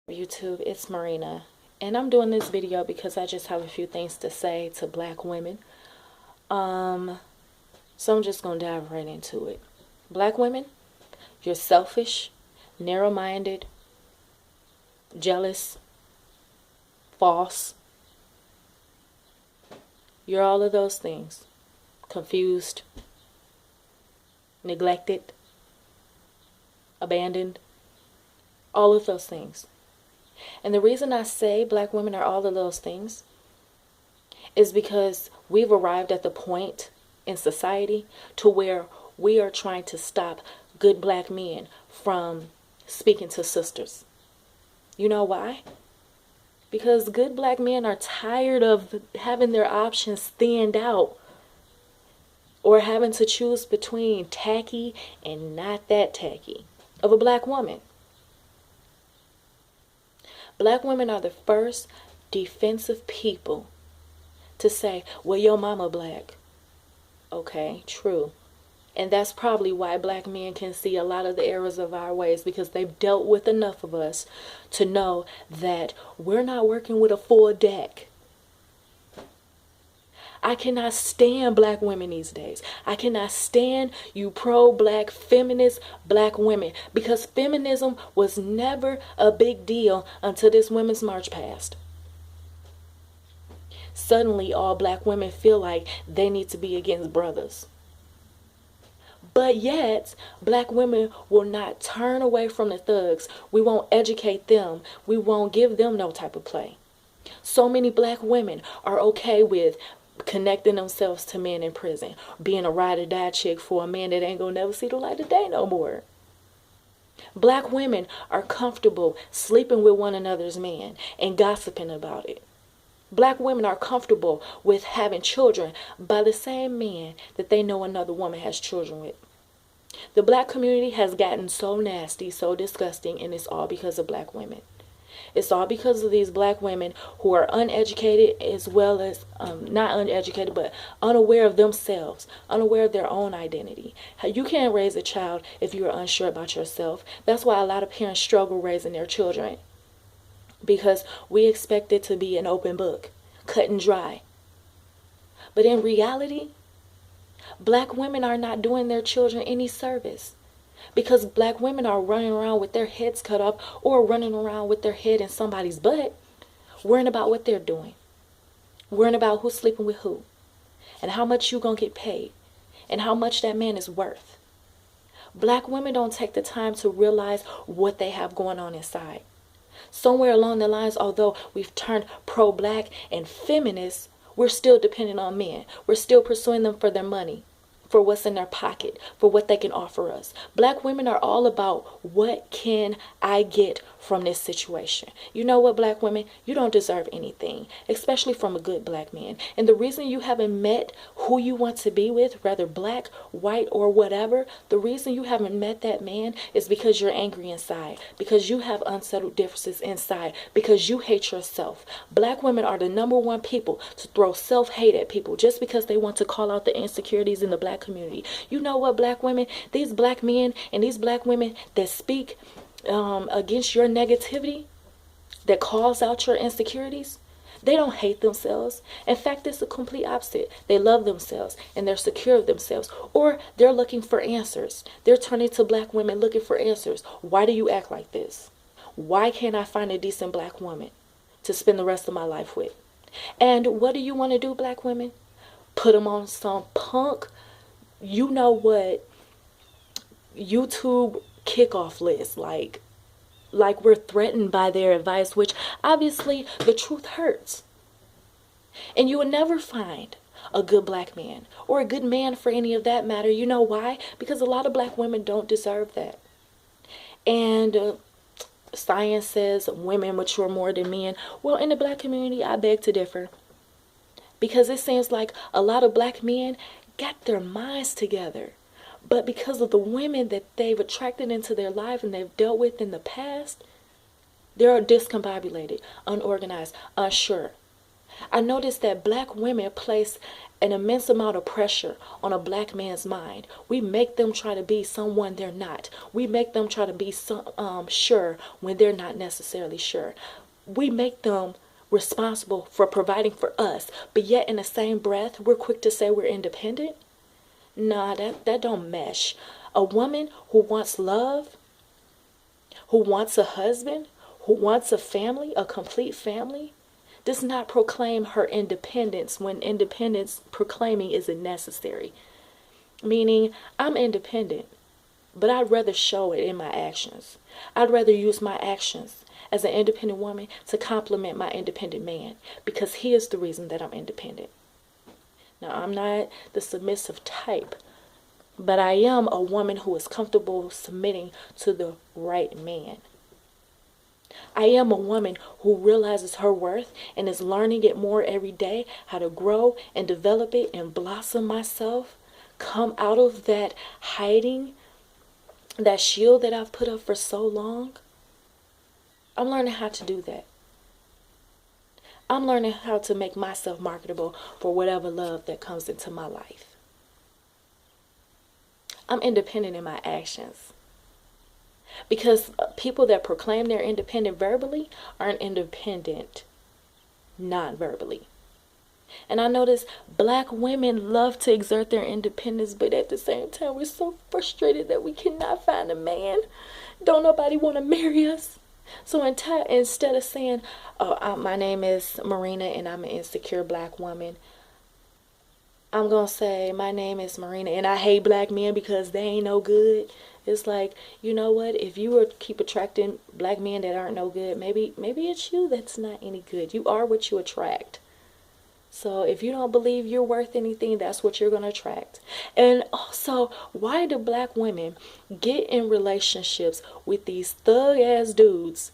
YouTube, it's Marina, and I'm doing this video because I just have a few things to say to black women. So I'm just gonna dive right into it. Black women, you're selfish, narrow-minded, jealous, false. You're all of those things. Confused, neglected, abandoned, all of those things. And the reason I say black women are all of those things is because we've arrived at the point in society to where we are trying to stop good black men from speaking to sisters. You know why? Because good black men are tired of having their options thinned out or having to choose between tacky and not that tacky of a black woman. Black women are the first defensive people to say, well, your mama black. Okay, true. And that's probably why black men can see a lot of the errors of our ways, because they've dealt with enough of us to know that we're not working with a full deck. I cannot stand black women these days. I cannot stand you pro-black feminist black women, because feminism was never a big deal until this Women's March passed. Suddenly all black women feel like they need to be against brothers. But yet, black women will not turn away from the thugs. We won't educate them. We won't give them no type of play. So many black women are okay with connecting themselves to men in prison, being a ride or die chick for a man that ain't gonna never see the light of day no more. Black women are comfortable sleeping with one another's men and gossiping about it. Black women are comfortable with having children by the same man that they know another woman has children with. The black community has gotten so nasty, so disgusting, and it's all because of black women. It's all because of these black women who are uneducated, as well as not uneducated, but unaware of themselves, unaware of their own identity. You can't raise a child if you're unsure about yourself. That's why a lot of parents struggle raising their children, because we expect it to be an open book, cut and dry. But in reality, black women are not doing their children any service. Because black women are running around with their heads cut off, or running around with their head in somebody's butt, worrying about what they're doing, worrying about who's sleeping with who, and how much you gonna get paid, and how much that man is worth. Black women don't take the time to realize what they have going on inside. Somewhere along the lines, although we've turned pro-black and feminist, we're still dependent on men. We're still pursuing them for their money, for what's in their pocket, for what they can offer us. Black women are all about, what can I get from this situation? You know what, black women? You don't deserve anything, especially from a good black man. And the reason you haven't met who you want to be with, whether black, white, or whatever, the reason you haven't met that man is because you're angry inside, because you have unsettled differences inside, because you hate yourself. Black women are the #1 people to throw self-hate at people just because they want to call out the insecurities in the black community. You know what, black women? These black men and these black women that speak against your negativity, that calls out your insecurities, they don't hate themselves. In fact, it's the complete opposite. They love themselves and they're secure of themselves, or they're looking for answers. They're turning to black women looking for answers. Why do you act like this? Why can't I find a decent black woman to spend the rest of my life with? And what do you want to do, black women? Put them on some punk, you know what, YouTube kickoff list, like we're threatened by their advice, which obviously the truth hurts. And you will never find a good black man, or a good man for any of that matter. You know why? Because a lot of black women don't deserve that. And science says women mature more than men. Well, in the black community, I beg to differ, because it seems like a lot of black men got their minds together, but because of the women that they've attracted into their life and they've dealt with in the past, they're discombobulated, unorganized, unsure. I noticed that black women place an immense amount of pressure on a black man's mind. We make them try to be someone they're not. We make them try to be sure when they're not necessarily sure. We make them responsible for providing for us, but yet in the same breath, we're quick to say we're independent. Nah, that don't mesh. A woman who wants love, who wants a husband, who wants a family, a complete family, does not proclaim her independence when independence proclaiming isn't necessary. Meaning, I'm independent, but I'd rather show it in my actions. I'd rather use my actions as an independent woman to complement my independent man, because he is the reason that I'm independent. Now, I'm not the submissive type, but I am a woman who is comfortable submitting to the right man. I am a woman who realizes her worth and is learning it more every day, how to grow and develop it and blossom myself, come out of that hiding, that shield that I've put up for so long. I'm learning how to do that. I'm learning how to make myself marketable for whatever love that comes into my life. I'm independent in my actions. Because people that proclaim they're independent verbally aren't independent non-verbally. And I notice black women love to exert their independence, but at the same time, we're so frustrated that we cannot find a man. Don't nobody want to marry us. So instead of saying, my name is Marina and I'm an insecure black woman, I'm going to say, my name is Marina and I hate black men because they ain't no good. It's like, you know what? If you were keep attracting black men that aren't no good, maybe it's you that's not any good. You are what you attract. So if you don't believe you're worth anything, that's what you're going to attract. And also, why do black women get in relationships with these thug-ass dudes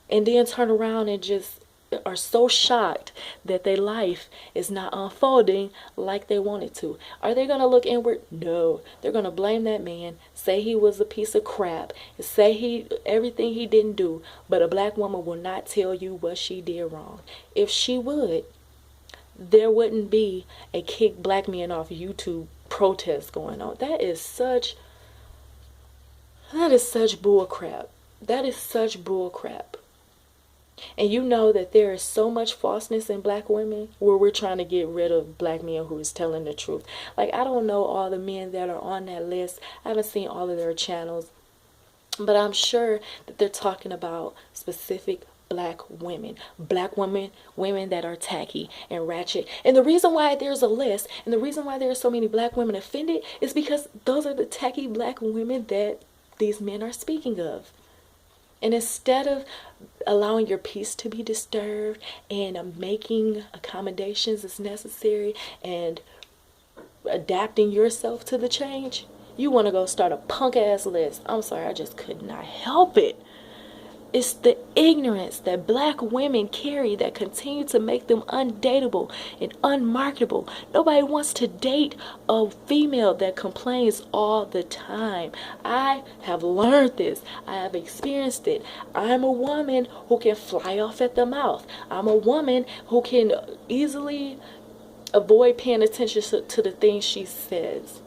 and then turn around and just are so shocked that their life is not unfolding like they want it to? Are they going to look inward? No. They're going to blame that man, say he was a piece of crap, say everything he didn't do. But a black woman will not tell you what she did wrong. If she would, there wouldn't be a kick black men off YouTube protest going on. That is such bull crap. That is such bull crap. And you know that there is so much falseness in black women where we're trying to get rid of black men who is telling the truth. Like, I don't know all the men that are on that list. I haven't seen all of their channels. But I'm sure that they're talking about specific black women that are tacky and ratchet. And the reason why there's a list and the reason why there are so many black women offended is because those are the tacky black women that these men are speaking of. And instead of allowing your peace to be disturbed and making accommodations as necessary and adapting yourself to the change, you want to go start a punk ass list. I'm sorry, I just could not help it. It's the ignorance that black women carry that continue to make them undateable and unmarketable. Nobody wants to date a female that complains all the time. I have learned this. I have experienced it. I'm a woman who can fly off at the mouth. I'm a woman who can easily avoid paying attention to the things she says.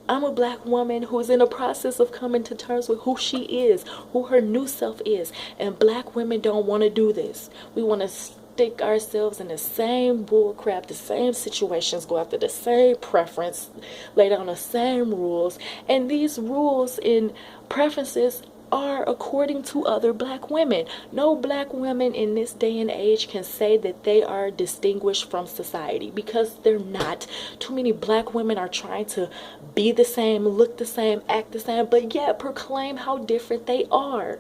I'm a black woman who is in the process of coming to terms with who she is, who her new self is. And black women don't want to do this. We want to stick ourselves in the same bullcrap, the same situations, go after the same preference, lay down the same rules. And these rules and preferences are according to other black women. No black women in this day and age can say that they are distinguished from society, because they're not. Too many black women are trying to be the same, look the same, act the same, but yet proclaim how different they are.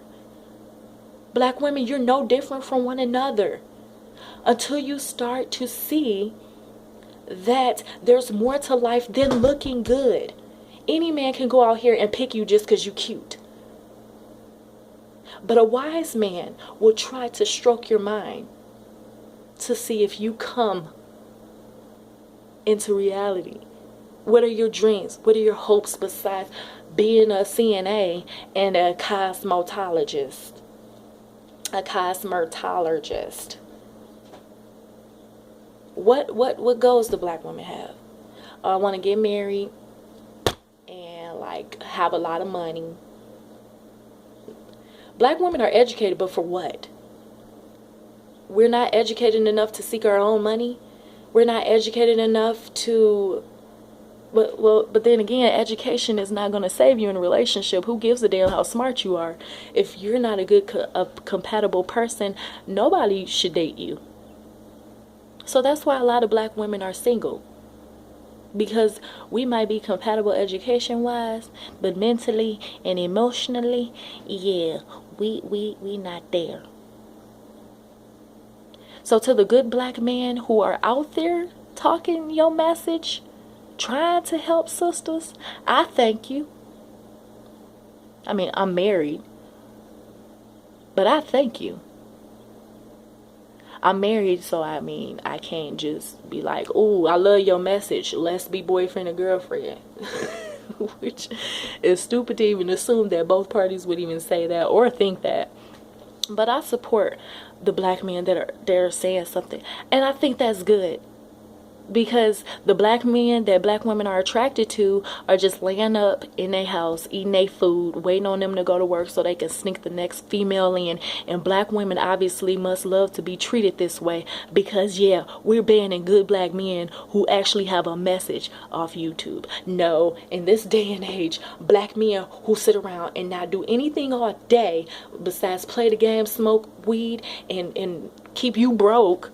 Black women, you're no different from one another until you start to see that there's more to life than looking good. Any man can go out here and pick you just because you're cute. But a wise man will try to stroke your mind to see if you come into reality. What are your dreams? What are your hopes besides being a CNA and a cosmetologist? A cosmetologist. What goals do black women have? I want to get married and like have a lot of money. Black women are educated, but for what? We're not educated enough to seek our own money. We're not educated enough to, but then again, education is not going to save you in a relationship. Who gives a damn how smart you are? If you're not a good compatible person, nobody should date you. So that's why a lot of black women are single, because we might be compatible education wise, but mentally and emotionally, yeah, we not there. So to the good black men who are out there talking your message, trying to help sisters, I thank you. I mean, I'm married, but I thank you. I'm married, so I mean, I can't just be like, oh, I love your message, let's be boyfriend and girlfriend. Which is stupid to even assume that both parties would even say that or think that. But I support the black men that are saying something, and I think that's good, because the black men that black women are attracted to are just laying up in their house, eating their food, waiting on them to go to work so they can sneak the next female in. And black women obviously must love to be treated this way, because yeah, we're banning good black men who actually have a message off YouTube. No, in this day and age, black men who sit around and not do anything all day besides play the game, smoke weed, and keep you broke.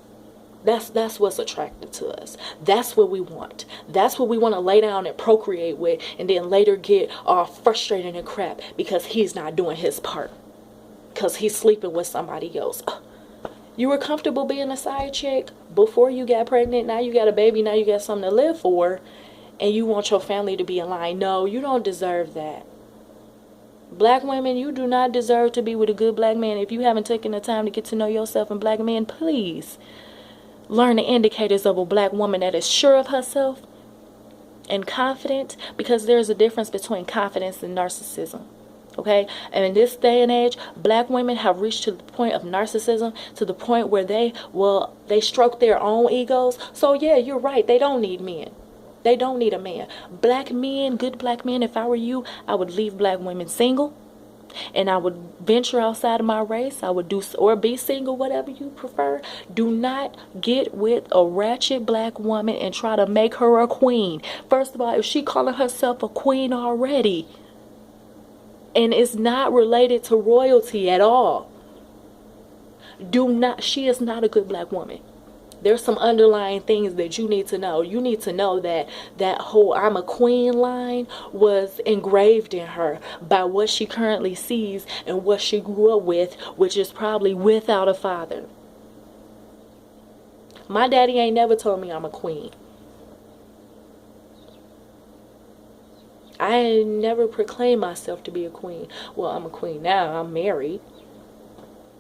That's what's attractive to us. That's what we want. That's what we want to lay down and procreate with, and then later get all frustrated and crap because he's not doing his part, because he's sleeping with somebody else. You were comfortable being a side chick before you got pregnant. Now you got a baby. Now you got something to live for, and you want your family to be in line. No, you don't deserve that. Black women, you do not deserve to be with a good black man. If you haven't taken the time to get to know yourself and black men, please learn the indicators of a black woman that is sure of herself and confident, because there's a difference between confidence and narcissism. Okay? And in this day and age, black women have reached to the point of narcissism, to the point where they stroke their own egos. So yeah, you're right. They don't need men. They don't need a man. Black men, good black men, if I were you, I would leave black women single. And I would venture outside of my race. I would do, or be single, whatever you prefer. Do not get with a ratchet black woman and try to make her a queen. First of all, if she calling herself a queen already, and it's not related to royalty at all, she is not a good black woman. There's some underlying things that you need to know. You need to know that that whole I'm a queen line was engraved in her by what she currently sees and what she grew up with, which is probably without a father. My daddy ain't never told me I'm a queen. I never proclaimed myself to be a queen. Well, I'm a queen now. I'm married.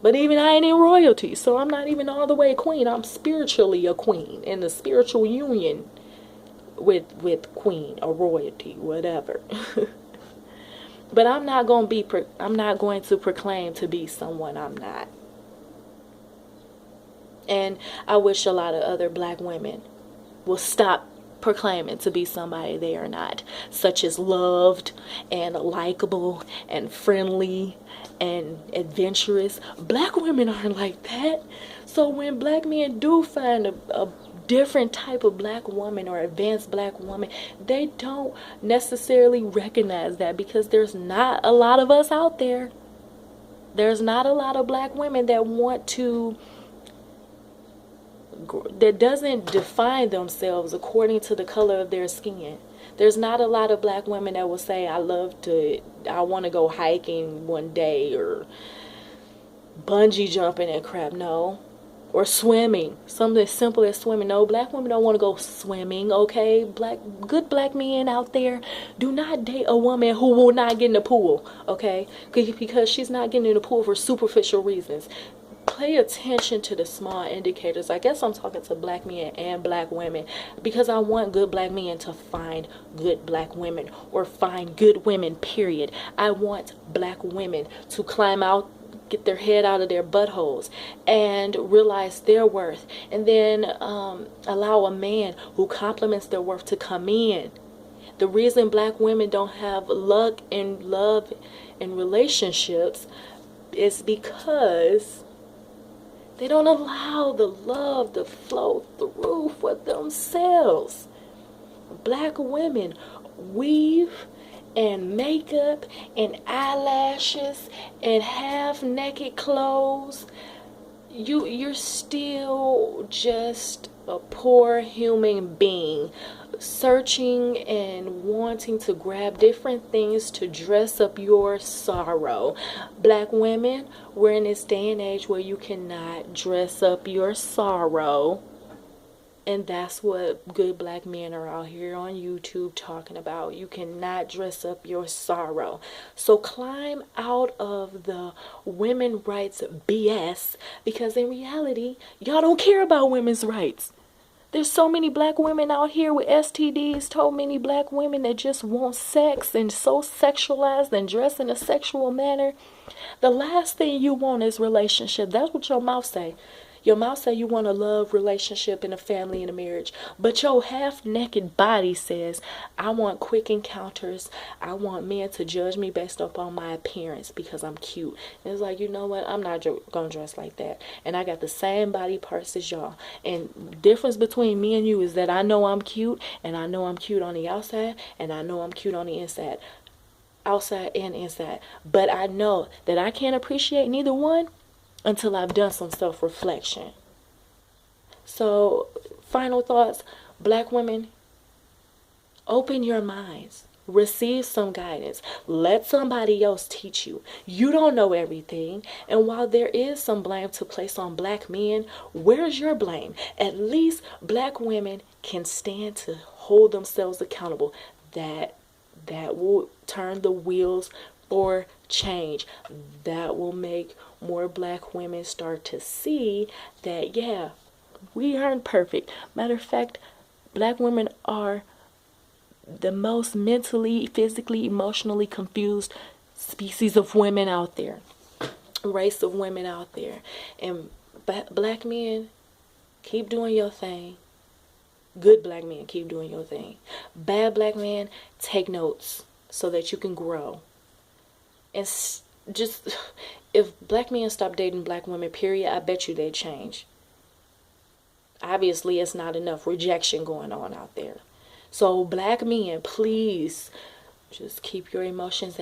But even I ain't in royalty, so I'm not even all the way a queen. I'm spiritually a queen in the spiritual union with queen or royalty, whatever. But I'm not going to proclaim to be someone I'm not. And I wish a lot of other black women will stop proclaiming to be somebody they are not, such as loved and likable and friendly and adventurous. Black women aren't like that. So when black men do find a different type of black woman or advanced black woman, they don't necessarily recognize that, because there's not a lot of us out there. There's not a lot of black women that doesn't define themselves according to the color of their skin. There's not a lot of black women that will say, I want to go hiking one day, or bungee jumping and crap. No. Or swimming. Something as simple as swimming. No, black women don't want to go swimming, okay? Good black men out there, do not date a woman who will not get in the pool, okay? Because she's not getting in the pool for superficial reasons. Pay attention to the small indicators. I guess I'm talking to black men and black women, because I want good black men to find good black women, or find good women, period. I want black women to climb out get their head out of their buttholes and realize their worth, and then allow a man who complements their worth to come in. The reason black women don't have luck and love in relationships is because they don't allow the love to flow through for themselves. Black women weave and makeup and eyelashes and half naked clothes. You're still just a poor human being searching and wanting to grab different things to dress up your sorrow. Black women, we're in this day and age where you cannot dress up your sorrow. And that's what good black men are out here on YouTube talking about. You cannot dress up your sorrow. So climb out of the women's rights BS, because in reality, y'all don't care about women's rights. There's so many black women out here with STDs, so many black women that just want sex and so sexualized and dress in a sexual manner. The last thing you want is relationship. That's what your mouth say. Your mouth say you want a love, relationship, and a family and a marriage. But your half-naked body says, I want quick encounters. I want men to judge me based upon my appearance because I'm cute. And it's like, you know what? I'm not going to dress like that. And I got the same body parts as y'all. And the difference between me and you is that I know I'm cute. And I know I'm cute on the outside. And I know I'm cute on the inside. Outside and inside. But I know that I can't appreciate neither one until I've done some self-reflection. So, final thoughts, black women, open your minds. Receive some guidance. Let somebody else teach you. You don't know everything. And while there is some blame to place on black men, where's your blame? At least black women can stand to hold themselves accountable. That will turn the wheels for change. That will make more black women start to see that, yeah, we aren't perfect. Matter of fact, black women are the most mentally, physically, emotionally confused species of women out there, race of women out there. And black men, keep doing your thing. Good black men, keep doing your thing. Bad black men, take notes so that you can grow. And just, if black men stop dating black women, period, I bet you they'd change. Obviously, it's not enough rejection going on out there. So black men, please just keep your emotions at